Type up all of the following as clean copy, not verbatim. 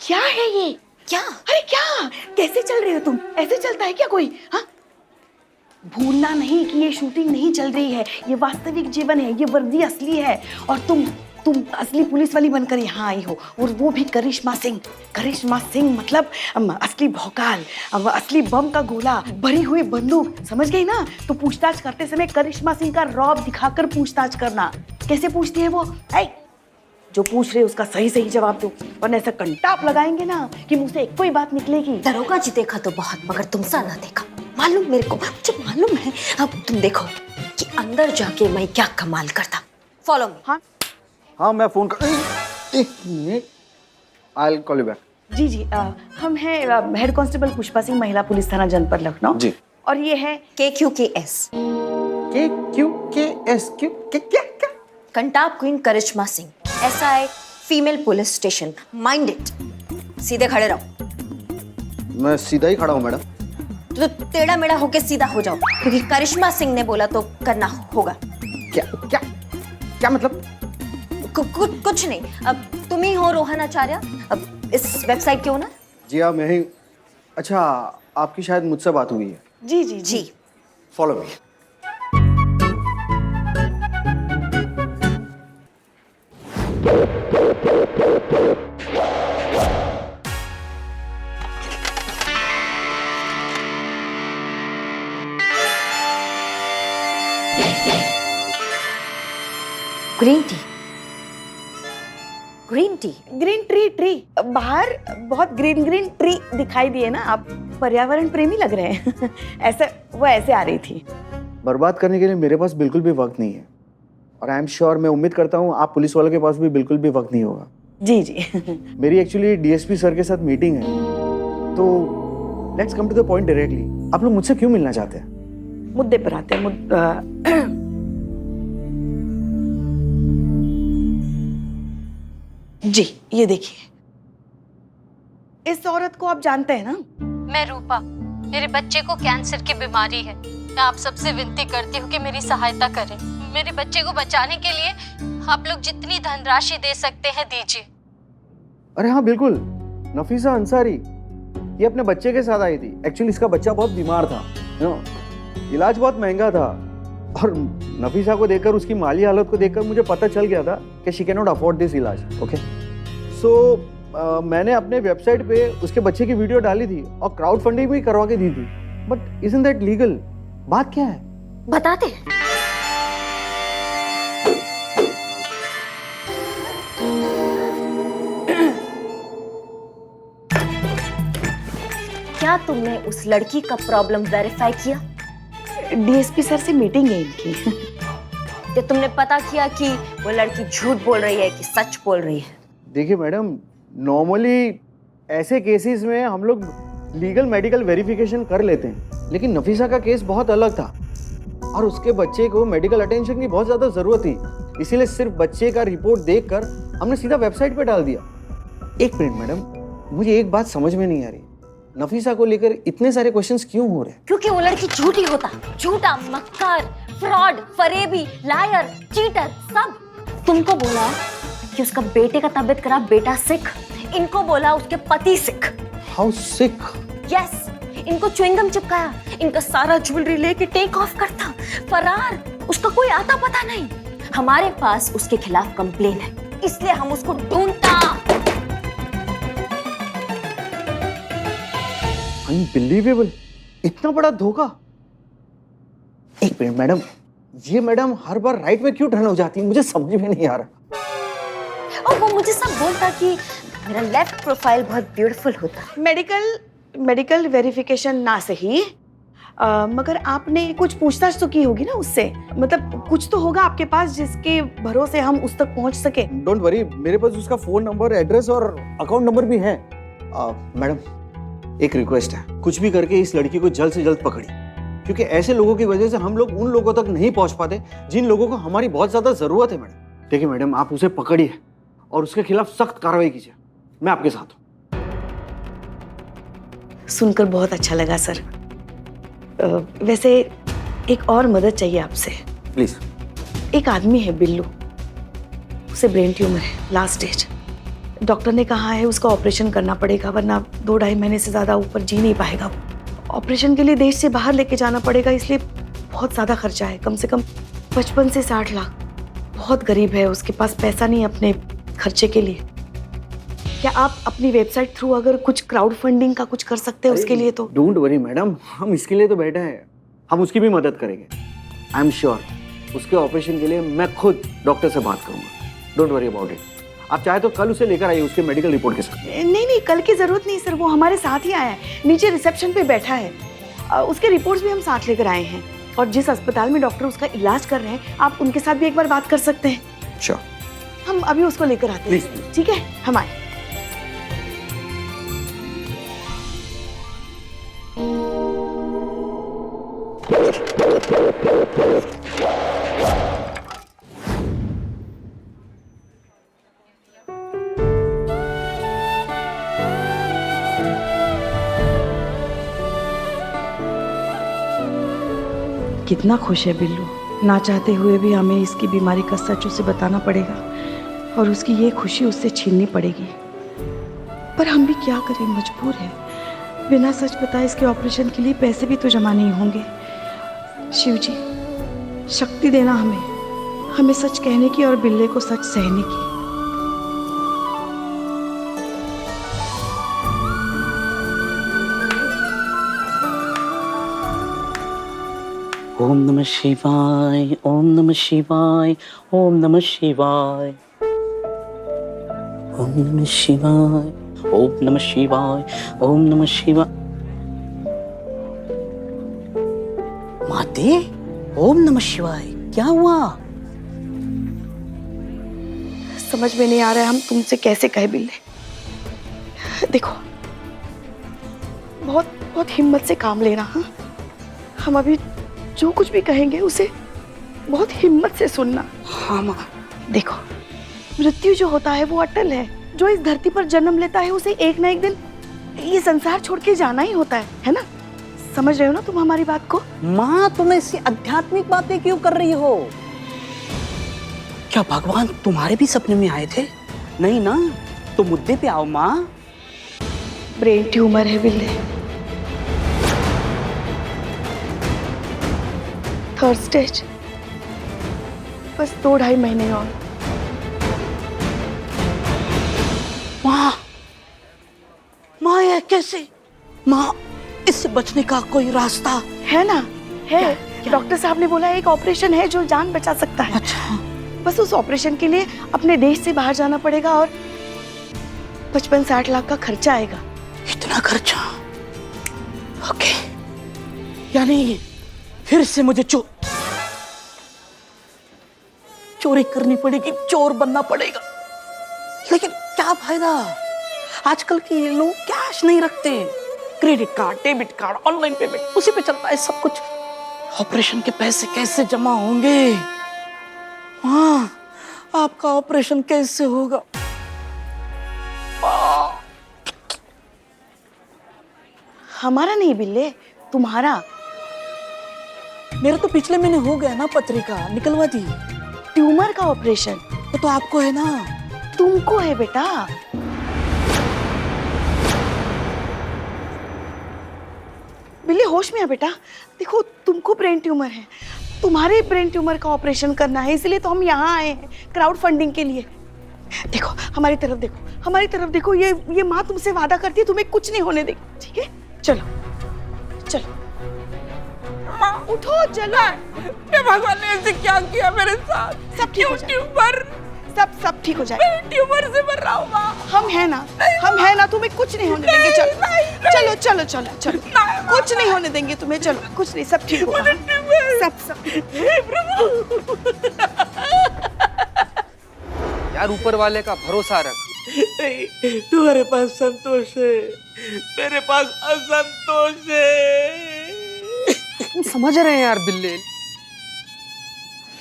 क्या है ये? क्या? अरे क्या, कैसे चल रहे हो तुम? ऐसे चलता है क्या कोई? हाँ, भूलना नहीं कि ये शूटिंग नहीं चल रही है, ये वास्तविक जीवन है, ये वर्दी असली है। और तुम असली पुलिस वाली बनकर यहाँ आई हो, और वो भी करिश्मा सिंह। करिश्मा सिंह मतलब असली भौकाल, असली बम का गोला, भरी हुई बंदूक, समझ गई ना? तो पूछताछ करते समय करिश्मा सिंह का रौब दिखाकर पूछताछ करना। कैसे पूछती है वो? जो पूछ रहे उसका सही सही जवाब दो, वरना ऐसा कंटाप लगाएंगे ना कि मुंह से एक कोई बात निकलेगी। दरोगा जी देखा तो बहुत, मगर तुमसा ना देखा। मालूम मेरे को, मुझे मालूम है। अब तुम देखो कि अंदर जाके मैं क्या कमाल करता। Follow me. हाँ मैं फोन कर, एक minute, I will call you back. जी, हम हैं हेड कांस्टेबल पुष्पा सिंह, महिला पुलिस थाना जनपद लखनऊ जी। और ये है KQKS, KQKS, क्या? कंटाप queen Karishma Singh, SI female police station. Mind it. सीधे खड़े रहो। मैं सीधा ही खड़ा हूँ मैडम। तो टेढ़ा मेढ़ा होके सीधा हो जाओ, क्योंकि करिश्मा सिंह ने बोला तो करना होगा। क्या मतलब? कुछ नहीं। अब तुम ही हो रोहन आचार्य, अब इस वेबसाइट के ओनर? जी हाँ मैं ही। अच्छा, आपकी शायद मुझसे बात हुई है। जी। Follow me. Green tea. Green tea. Green tree. बाहर बहुत ग्रीन ट्री दिखाई दिए ना, आप पर्यावरण प्रेमी लग रहे हैं। ऐसे आ रही थी। बर्बाद करने के लिए मेरे पास बिल्कुल भी वक्त नहीं है, और आई एम श्योर, मैं उम्मीद करता हूँ आप पुलिस वालों के पास भी बिल्कुल भी वक्त नहीं होगा। जी। मेरी एक्चुअली DSP सर के साथ मीटिंग है, तो let's come to the point directly. आप लोग मुझसे क्यों मिलना चाहते हैं? मुद्दे पर आते हैं। जी, ये देखिए, इस औरत को आप जानते हैं ना? मैं रूपा, मेरे बच्चे को कैंसर की बीमारी है। मैं आप सबसे विनती करती हूँ कि मेरी सहायता करें। मेरे बच्चे को बचाने के लिए आप लोग जितनी धनराशि दे सकते हैं दीजिए। अरे हाँ बिल्कुल, नफीसा अंसारी, ये अपने बच्चे के साथ आई थी। एक्चुअली इसका बच्चा बहुत बीमार था, इलाज बहुत महंगा था, और नफीसा को देखकर, उसकी माली हालत को देखकर मुझे पता चल गया था कि she can not afford this इलाज। ओके, सो मैंने अपने वेबसाइट पे उसके बच्चे की वीडियो डाली थी और क्राउड फंडिंग भी करवा के दी थी। But isn't that legal? बात क्या है? बताते हैं। क्या तुमने उस लड़की का प्रॉब्लम वेरीफाई किया? DSP सर से मीटिंग है इनकी। क्या तुमने पता किया कि वो लड़की झूठ बोल रही है कि सच बोल रही है? देखिए मैडम, नॉर्मली ऐसे केसेस में हम लोग लीगल मेडिकल वेरिफिकेशन कर लेते हैं, लेकिन नफीसा का केस बहुत अलग था और उसके बच्चे को मेडिकल अटेंशन की बहुत ज़्यादा ज़रूरत थी, इसीलिए सिर्फ बच्चे का रिपोर्ट देखकर हमने सीधा वेबसाइट पे डाल दिया। एक मिनट मैडम, मुझे एक बात समझ में नहीं आ रही, नफीसा को लेकर इतने सारे क्वेश्चंस क्यों हो रहे हैं? क्योंकि वो लड़की झूठी होता, झूठा, मक्कार, फ्रॉड, फरेबी, लायर, चीटर, सब। तुमको बोला कि उसका बेटे का तबीयत खराब, बेटा सिक। इनको बोला उसके पति सिक। How sick? यस, इनको च्युइंगम चिपकाया, इनका सारा ज्वेलरी लेके टेक ऑफ करता, फरार, उसका कोई आता पता नहीं। हमारे पास उसके खिलाफ कंप्लेन है, इसलिए हम उसको ढूंढता। अनबिलीवेबल, इतना बड़ा धोखा। एक मिनट मैडम, ये मैडम हर बार राइट में क्यों टर्न हो जाती है, मुझे समझ में नहीं आ रहा। और वो मुझे सब बोलता कि मेरा लेफ्ट प्रोफाइल बहुत ब्यूटीफुल होता। मेडिकल वेरिफिकेशन ना सही, मगर आपने कुछ पूछताछ तो की होगी ना उससे, मतलब कुछ तो होगा आपके पास जिसके भरोसे हम उस तक पहुंच सके। डोंट वरी, मेरे पास उसका फोन नंबर, एड्रेस और अकाउंट नंबर भी है। मैडम एक रिक्वेस्ट है, कुछ भी करके इस लड़की को जल्द से जल्द पकड़ी, क्योंकि ऐसे लोगों की वजह से हम लोग उन लोगों तक नहीं पहुंच पाते जिन लोगों को हमारी बहुत ज्यादा जरूरत है। मैडम देखिए मैडम, आप उसे पकड़िए और उसके खिलाफ सख्त कार्रवाई कीजिए, मैं आपके साथ हूँ। सुनकर बहुत अच्छा लगा सर। वैसे एक और मदद चाहिए आपसे। प्लीज। एक आदमी है बिल्लू, उसे ब्रेन ट्यूमर है, लास्ट स्टेज। डॉक्टर ने कहा है उसका ऑपरेशन करना पड़ेगा, वरना 2-2.5 महीने से ज़्यादा ऊपर जी नहीं पाएगा। ऑपरेशन के लिए देश से बाहर लेके जाना पड़ेगा, इसलिए बहुत ज़्यादा खर्चा है, कम से कम 55 से 60 लाख। बहुत गरीब है, उसके पास पैसा नहीं अपने खर्चे के लिए। क्या आप अपनी वेबसाइट थ्रू अगर कुछ क्राउड फंडिंग का कुछ कर सकते हैं उसके लिए तो? डोंट वरी मैडम, हम इसके लिए तो बैठे हैं, हम उसकी भी मदद करेंगे। आई एम श्योर उसके ऑपरेशन के लिए मैं खुद डॉक्टर से बात करूंगा। Don't worry about it. आप चाहे तो कल उसे लेकर आइए उसके मेडिकल रिपोर्ट के साथ। नहीं, कल की जरूरत नहीं सर, वो हमारे साथ ही आया है, नीचे रिसेप्शन पे बैठा है। उसके रिपोर्ट्स भी हम साथ लेकर आए हैं, और जिस अस्पताल में डॉक्टर उसका इलाज कर रहे हैं आप उनके साथ भी एक बार बात कर सकते हैं। श्योर, हम अभी उसको लेकर आते हैं। Please. ठीक है, हम आए। कितना खुश है बिल्लू, ना चाहते हुए भी हमें इसकी बीमारी का सच उसे बताना पड़ेगा और उसकी ये खुशी उससे छीननी पड़ेगी। पर हम भी क्या करें, मजबूर है। बिना सच बताए इसके ऑपरेशन के लिए पैसे भी तो जमा नहीं होंगे। शिव जी, शक्ति देना हमें सच कहने की और बिल्ले को सच सहने की। ओम नमः शिवाय, ओम नमः शिवाय, ओम नमः शिवाय, ओम नमः शिवाय, ओम नमः शिवाय, ओम नमः शिवाय। माते, ओम नमः शिवाय, क्या हुआ? समझ में नहीं आ रहा है हम तुमसे कैसे कहे बिल्ले। देखो, बहुत बहुत हिम्मत से काम लेना। हाँ, हम अभी जो कुछ भी कहेंगे उसे बहुत हिम्मत से सुनना। हाँ माँ। देखो, मृत्यु जो होता है वो अटल है। जो इस धरती पर जन्म लेता है उसे एक ना एक दिन ये संसार छोड़ के जाना ही होता है ना? समझ रहे हो ना तुम हमारी बात को? माँ, तुम ऐसी आध्यात्मिक बातें क्यों कर रही हो? क्या भगवान तुम्हारे भी सपने में आए थे? नहीं ना, तो मुद्दे पे आओ माँ। ब्रेन ट्यूमर है बिल्ले, 3rd स्टेज। बस 2-2.5 महीने और। माँ ये कैसे? माँ, इससे बचने का कोई रास्ता है ना? है। डॉक्टर साहब ने बोला एक ऑपरेशन है जो जान बचा सकता है। अच्छा। बस उस ऑपरेशन के लिए अपने देश से बाहर जाना पड़ेगा और 55-60 लाख का खर्चा आएगा। इतना खर्चा? ओके, यानी फिर से मुझे चोरी करनी पड़ेगी, चोर बनना पड़ेगा। लेकिन क्या फायदा? आजकल के ये लोग कैश नहीं रखते, credit card, debit card, online payment, उसी पे चलता है सब कुछ। ऑपरेशन के पैसे कैसे जमा होंगे? हाँ, आपका ऑपरेशन कैसे होगा? हमारा नहीं बिल्ले, तुम्हारा। मेरा तो पिछले महीने हो गया ना, पत्रिका निकलवा दी। ट्यूमर का ऑपरेशन वो तो आपको है ना? तुमको है बेटा। बिल्ली होश में है बेटा। देखो, तुमको ब्रेन ट्यूमर है, तुम्हारे ब्रेन ट्यूमर का ऑपरेशन करना है, इसलिए तो हम यहाँ आए हैं क्राउड फंडिंग के लिए। देखो, हमारी तरफ देखो, हमारी तरफ देखो। ये माँ तुमसे वादा करती है तुम्हें कुछ नहीं होने देगी, ठीक है? चलो चलो माँ, उठो, चलो। भगवान ने ऐसे क्या किया मेरे साथ? सब ठीक हो जाएगा, सब ठीक हो जाएगा। ट्यूमर से मर रहा हूँ माँ। हम है ना, तुम्हें कुछ नहीं होने देंगे। चलो चलो चलो चलो, कुछ नहीं होने देंगे तुम्हें। चलो, कुछ नहीं, सब ठीक होगा। सब यार, ऊपर वाले का भरोसा रख। तुम्हारे पास संतोष है, मेरे पास असंतोष है। समझ रहे हैं यार बिल्ले।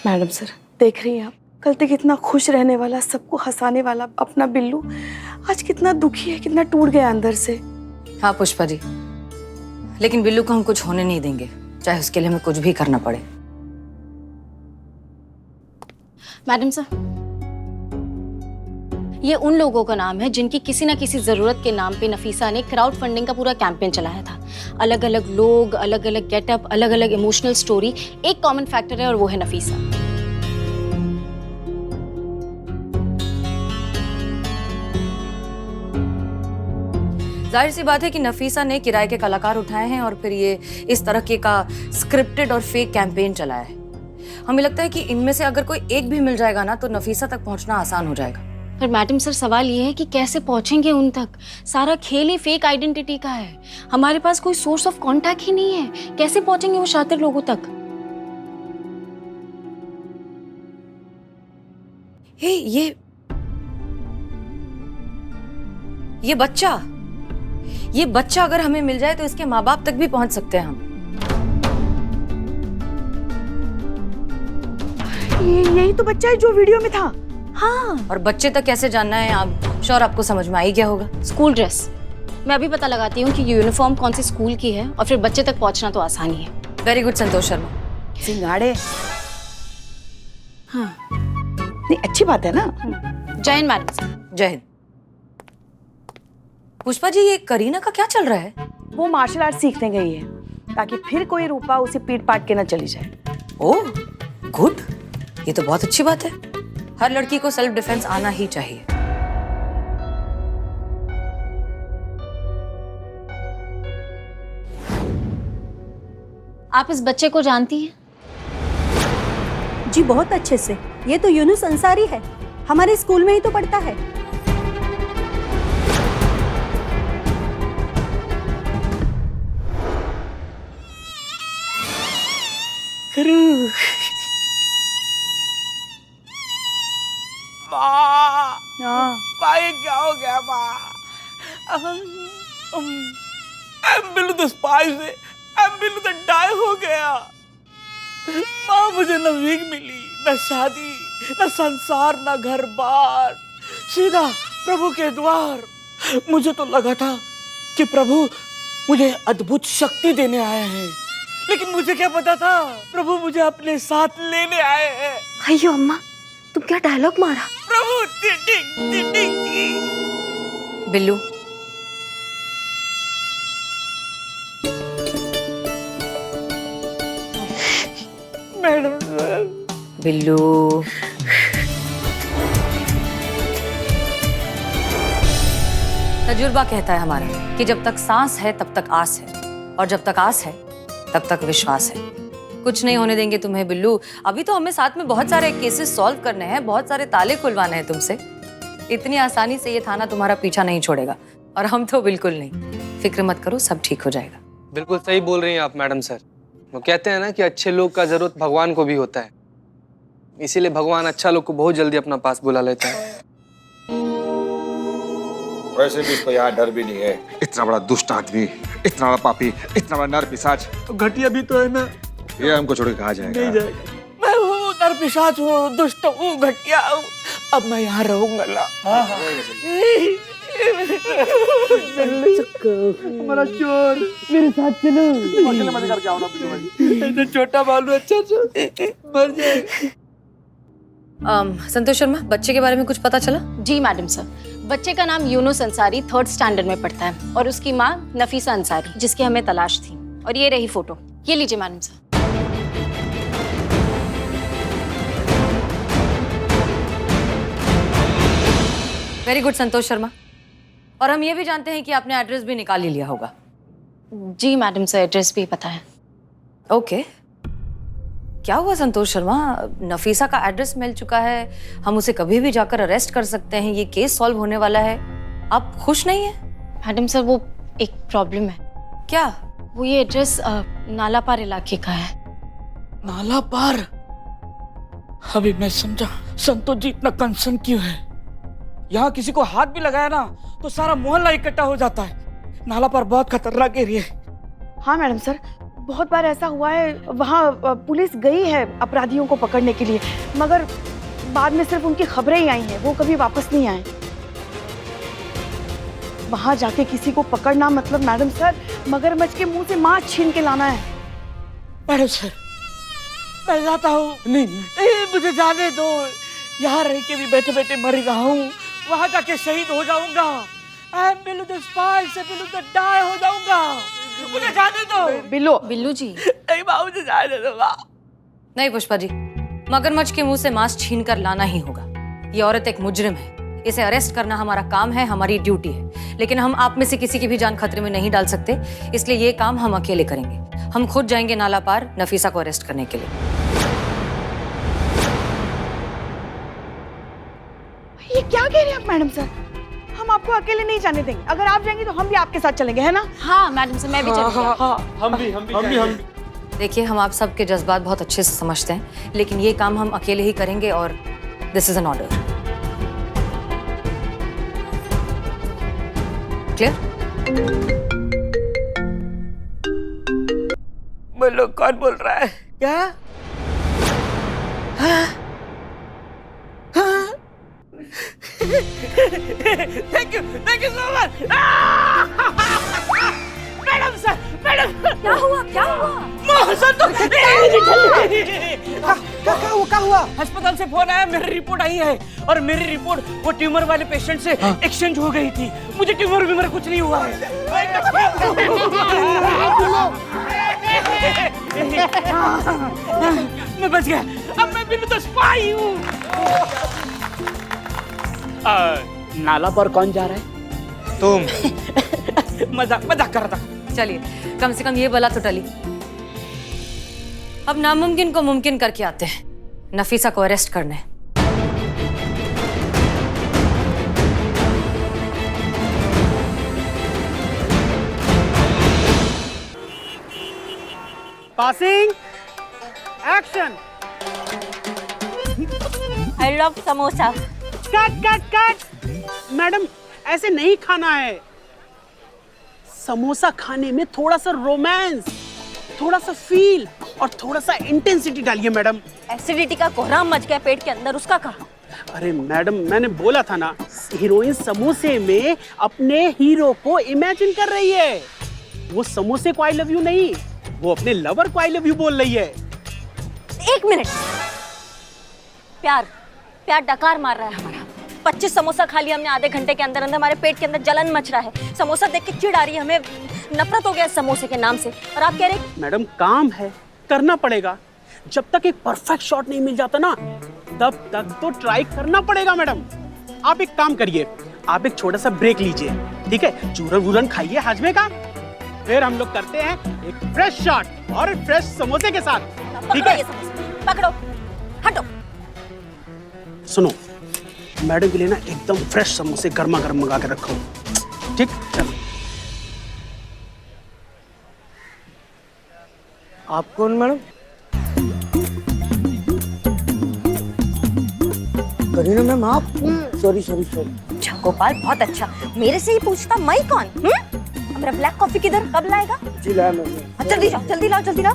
मैडम सर, देख रही हैं आप, कल तक कितना खुश रहने वाला, सबको हंसाने वाला अपना बिल्लू आज कितना दुखी है, कितना टूट गया अंदर से। हाँ पुष्पा जी, लेकिन बिल्लू को हम कुछ होने नहीं देंगे, चाहे उसके लिए हमें कुछ भी करना पड़े। मैडम सर, ये उन लोगों का नाम है जिनकी किसी ना किसी जरूरत के नाम पे नफीसा ने क्राउड फंडिंग का पूरा कैंपेन चलाया था। अलग अलग लोग, अलग अलग गेटअप, अलग अलग इमोशनल स्टोरी, एक कॉमन फैक्टर है और वो है नफीसा। जाहिर सी बात है कि नफीसा ने किराए के कलाकार उठाए हैं और फिर ये इस तरह के का स्क्रिप्टेड और फेक कैंपेन चलाया है। हमें लगता है कि इनमें से अगर कोई एक भी मिल जाएगा ना तो नफीसा तक पहुंचना आसान हो जाएगा। पर मैडम सर, सवाल ये है कि कैसे पहुंचेंगे उन तक? सारा खेल ही फेक आइडेंटिटी का है। हमारे पास कोई सोर्स ऑफ कांटेक्ट ही नहीं है। कैसे पहुंचेंगे वो शातिर लोगों तक? हे, ये बच्चा अगर हमें मिल जाए तो इसके माँ बाप तक भी पहुंच सकते हैं हम। यही तो बच्चा है जो वीडियो में था। हाँ, और बच्चे तक कैसे जानना है? आप श्योर आपको समझ में आई क्या होगा? School dress. मैं अभी पता लगाती हूँ कि यूनिफॉर्म कौन सी स्कूल की है और फिर बच्चे तक पहुंचना तो आसानी है। Very good Santosh Sharma. सिंगाड़े। हाँ, नहीं अच्छी बात है ना। जय हिंद मैडम सर। जय हिंद। पुष्पा जी, ये करीना का क्या चल रहा है? वो मार्शल आर्ट सीखने गई है ताकि फिर कोई रूपा उसे पीट पाट के न चली जाए। ओह गुड, ये तो बहुत अच्छी बात है। हर लड़की को सेल्फ डिफेंस आना ही चाहिए। आप इस बच्चे को जानती हैं? जी बहुत अच्छे से। ये तो यूनुस अंसारी है, हमारे स्कूल में ही तो पढ़ता है। माँ ये क्या हो गया माँ? बिल्लू तो स्पाई से बिल्लू तो डाई हो गया। माँ मुझे न वीक मिली, न शादी, न संसार, न घर बार, सीधा प्रभु के द्वार। मुझे तो लगा था कि प्रभु मुझे अद्भुत शक्ति देने आए हैं, लेकिन मुझे क्या पता था प्रभु मुझे अपने साथ लेने आए हैं। अयो अम्मा, तुम क्या डायलॉग मारा? प्रभु टिटिंग बिल्लू, मैडम बिल्लू, तजुर्बा कहता है हमारा कि जब तक सांस है तब तक आस है, और जब तक आस है तब तक विश्वास है। कुछ नहीं होने देंगे तुम्हें बिल्लू। अभी तो हमें साथ में बहुत सारे केसेस सॉल्व करने हैं, बहुत सारे ताले खुलवाने हैं तुमसे। इतनी आसानी से ये थाना तुम्हारा पीछा नहीं छोड़ेगा, और हम तो बिल्कुल नहीं। फिक्र मत करो, सब ठीक हो जाएगा। बिल्कुल सही बोल रही हैं आप मैडम सर। वो कहते हैं ना कि अच्छे लोग का जरूरत भगवान को भी होता है, इसीलिए भगवान अच्छा लोग को बहुत जल्दी अपना पास बुला लेता है। वैसे भी इसको यहाँ डर भी नहीं है। इतना बड़ा दुष्ट आदमी, इतना बड़ा पापी, इतना बड़ा नर पिशाच, घटिया भी तो है ना। ये हमको छोड़ के कहाँ जाएगा? नहीं जाएगा। मैं हूँ नर पिशाच हूँ, दुष्ट हूँ, घटिया हूँ। अब मैं यहाँ रहूंगा ना। हमारा चोर, मेरे साथ चलो। अकेले मत करके आओ ना बिल्लू भाई। तो छोटा बालू अच्छा मर जाएगा। संतोष शर्मा, बच्चे के बारे में कुछ पता चला? जी मैडम सर, बच्चे का नाम यूनुस अंसारी 3rd स्टैंडर्ड में पढ़ता है और उसकी माँ नफीसा अंसारी, जिसकी हमें तलाश थी। और ये रही फोटो, ये लीजिए madam sir. Very good Santosh Sharma. और हम ये भी जानते हैं कि आपने एड्रेस भी निकाल ही लिया होगा। जी मैडम सर, एड्रेस भी पता है। ओके, क्या हुआ संतोष शर्मा? नफीसा का एड्रेस मिल चुका है, हम उसे कभी भी जाकर अरेस्ट कर सकते हैं, ये केस सॉल्व होने वाला है। आप खुश नहीं है? मैडम सर, वो एक प्रॉब्लम है। क्या? वो ये एड्रेस नालापार इलाके का है। नाला पार? अभी मैं समझा संतोष जी इतना कंसर्न क्यों है। यहाँ किसी को हाथ भी लगाया ना तो सारा मोहल्ला इकट्ठा हो जाता है। नाला पार बहुत खतरनाक एरिया है। हाँ मैडम सर, बहुत बार ऐसा हुआ है। वहाँ पुलिस गई है अपराधियों को पकड़ने के लिए, मगर बाद में सिर्फ उनकी खबरें ही आई हैं, वो कभी वापस नहीं आए। वहाँ जाके किसी को पकड़ना मतलब मैडम सर मगरमच्छ के मुंह से मांस छीन के लाना है। मैडम सर, मैं जाता हूँ। नहीं मुझे जाने दो। यहाँ रह के भी बैठे बैठे मर रहा हूँ। वहां जाके शहीद हो जाऊंगा। I am Billu the spy से बिल्लू द डाई हो जाऊंगा। मुझे जाने दो। बिल्लू बिल्लू जी नहीं माँ, मुझे जाने दो माँ। नहीं पुष्पा जी, मगरमच्छ के मुंह से मांस छीन कर लाना ही होगा। ये औरत एक मुजरिम है, इसे अरेस्ट करना हमारा काम है, हमारी ड्यूटी है। लेकिन हम आप में से किसी की भी जान खतरे में नहीं डाल सकते, इसलिए ये काम हम अकेले करेंगे। हम खुद जाएंगे नाला पार नफीसा को अरेस्ट करने के लिए। ये क्या कह रहे हैं आप मैडम सर? हम आपको अकेले नहीं जाने देंगे। अगर आप जाएंगे तो हम भी आपके साथ चलेंगे, है ना? हाँ मैडम से मैं भी चलूंगी। हम भी देखिए, हम आप सबके जज्बात बहुत अच्छे से समझते हैं, लेकिन ये काम हम अकेले ही करेंगे और this is an order. Clear? बोलो, कौन बोल रहा है? क्या? हाँ? हाँ? Thank you so much. Madam sir, madam. क्या हुआ क्या हुआ? मोहसन तो क्या हुआ? अस्पताल से फोन आया, मेरी रिपोर्ट आई है और मेरी रिपोर्ट वो ट्यूमर वाले पेशेंट से एक्सचेंज हो गई थी। मुझे ट्यूमर कुछ नहीं हुआ है। मैं बच गया। अब मैं बिल्लू द स्पाई हूँ। नाला पर कौन जा रहा है? तुम। मजाक कर रहा था। चलिए, कम से कम ये बला तो टली। अब नामुमकिन को मुमकिन करके आते हैं, नफीसा को अरेस्ट करने। Passing action. I love samosa. Cut. Madam, ऐसे नहीं खाना है। समोसा खाने में थोड़ा सा रोमांस, थोड़ा सा फील और थोड़ा सा इंटेंसिटी डालिए मैडम। एसिडिटी का कोहराम मच गया पेट के अंदर, उसका कहा? अरे मैडम, मैंने बोला था ना, हीरोइन समोसे में अपने हीरो को इमेजिन कर रही है। वो समोसे को आई लव यू नहीं, वो अपने लवर को आई लव यू बोल रही है। एक मिनट। प्यार डकार मार रहा है हमारा। 25 समोसा खा लिया हमने आधे घंटे के अंदर, हमारे पेट के अंदर जलन मच रहा है। समोसा देख के चिढ़ आ रही है, हमें नफरत हो गया समोसे के नाम से। और आप कह रहे? मैडम, काम है, करना पड़ेगा। जब तक एक परफेक्ट शॉट नहीं मिल जाता ना, तब तक तो ट्राई करना पड़ेगा मैडम। आप एक काम करिए, आप एक छोटा सा ब्रेक लीजिए, ठीक है? चूरन वूरन खाइए हाजमे का, फिर हम लोग करते हैं एक फ्रेश शॉट और फ्रेश समोसे के साथ, ठीक है? पकड़ो, हटो। सुनो, मैडम के लिए ना एकदम फ्रेश समोसे गर्मा गर्म मंगा के रखो, ठीक? चलो। आप कौन मैडम? करीना मैम आप? सॉरी। अच्छा गोपाल, बहुत अच्छा। मेरे से ही पूछता मैं कौन? मेरा ब्लैक कॉफी किधर, कब लाएगा? जी लाया मैम। जल्दी लाओ।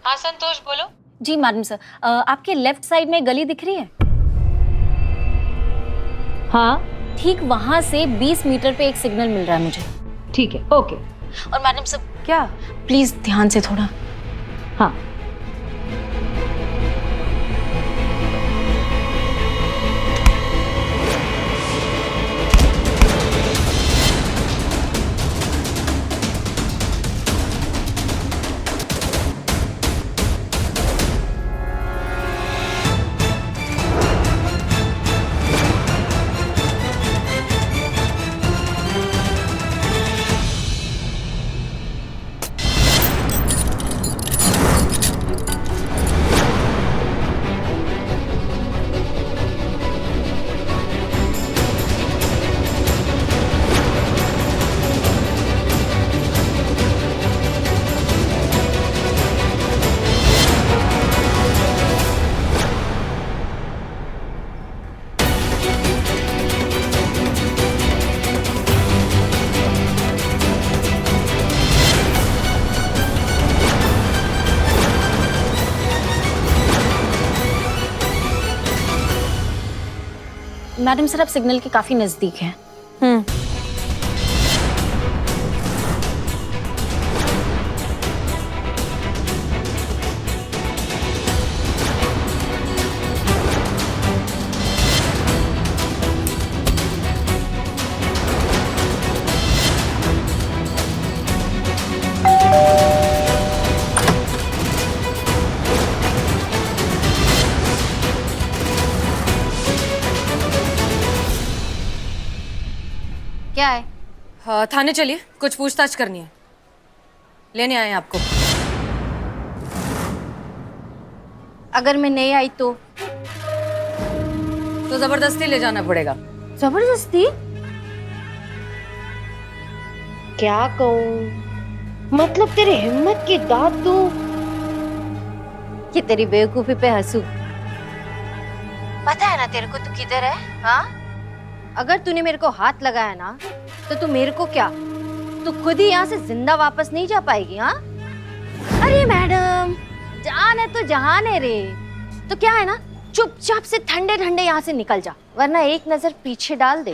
हाँ संतोष बोलो। जी मैडम सर, आपके लेफ्ट साइड में गली दिख रही है? हाँ, ठीक वहां से 20 मीटर पे एक सिग्नल मिल रहा है मुझे। ठीक है, ओके। और मैडम सर, क्या? प्लीज ध्यान से थोड़ा। हाँ। मैडम सर, आप सिग्नल के काफी नजदीक हैं। क्या है? हाँ, थाने चलिए, कुछ पूछताछ करनी है। लेने आए हैं आपको। अगर मैं नहीं आई तो जबरदस्ती ले जाना पड़ेगा। जबरदस्ती? क्या कहूँ, मतलब तेरी हिम्मत की दाद दूं कि तेरी बेवकूफी पे हंसू? पता है ना तेरे को तू किधर है? हाँ, अगर तूने मेरे को हाथ लगाया ना तो तू मेरे को क्या, तू खुद ही यहाँ से जिंदा वापस नहीं जा पाएगी। हाँ, अरे मैडम, जान है तो जहान है रे। तो क्या है ना, चुपचाप से ठंडे ठंडे यहाँ से निकल जा, वरना एक नजर पीछे डाल दे